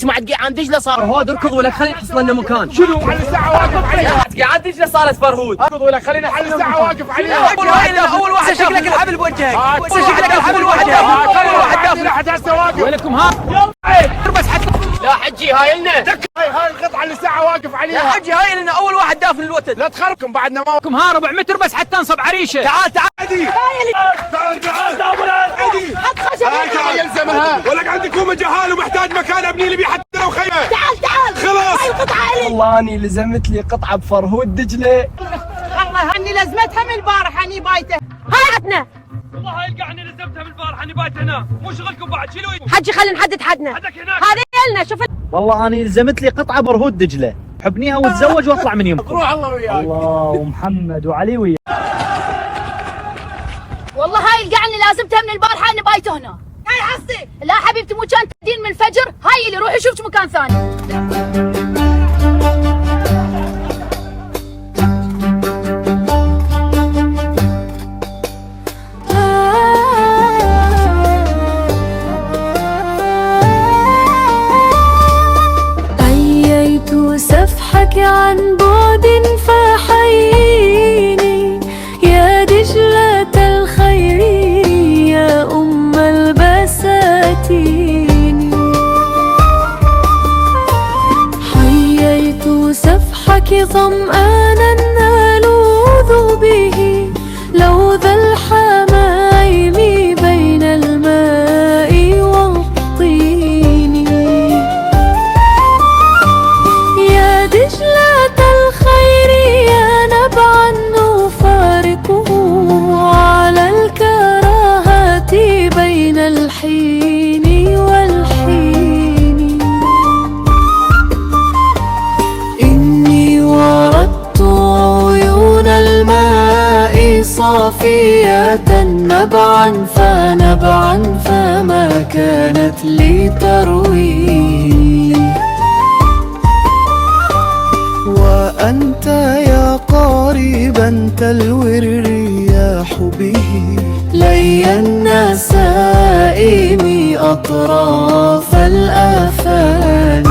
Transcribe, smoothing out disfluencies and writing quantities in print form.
اسمع عن دجله صار فرهود اركض ولا خلينا نحصل لنا مكان. شنو على الساعه واقف عليها؟ عن دجله صارت فرهود اركض ولا خلينا على الساعه واقف عليها. اول واحد شكلك الحبل بوجهك شكلك الحبل بوجهك اول واحد داخل احد هسه واقف. وينكم ها؟ بس حتى لا حجي هاي لنا هاي القطعه اللي الساعه واقف عليها. لا حجي هاي لنا اول واحد دافن الوتد. لا تخربكم بعدنا ما لكم ها ربع متر بس حتى نصب عريشه. تعال عادي تعال عادي تعال يلزمها. ولك عندي كومه جهال ومحتاج مكان ابني لي بيه حتى لو خيمه. تعال خلاص هاي القطعه الي. والله اني لزمت لي قطعه بفرهود دجله. والله اني لزمتها من البارح اني بايته. هاي عدنا والله هاي القعني لزمتها من البارحه اني بايت هنا. مو شغلكم بعد شيلوا حجي خلينا نحدد حدنا. حدك هناك. هذه لنا شوف. والله انا لزمت لي قطعه برهود دجله، حبنيها واتزوج واطلع من يمكم. روح الله وياك. الله ومحمد وعلي وياك. والله هاي القعني لازمتها من البارحه اني بايته هنا. هاي حصي. لا حبيبتي مو كان تدين من الفجر. هاي اللي روحي شوفي مكان ثاني. سفحك عن بعد فحييني يا دجلة الخير يا أم البساتين. حييت سفحك ظمآنا ألوذ به لوذ الحمائم بين الماء والطين. دجلة الخير يا نبعا نفارقه على الكراهات بين الحين والحين. إني وردت عيون الماء صافية نبعا فنبعا فما كانت لي ترويني. وأنت يا قاربا تلوي الرياح به لي النسائم أطراف الآفاق.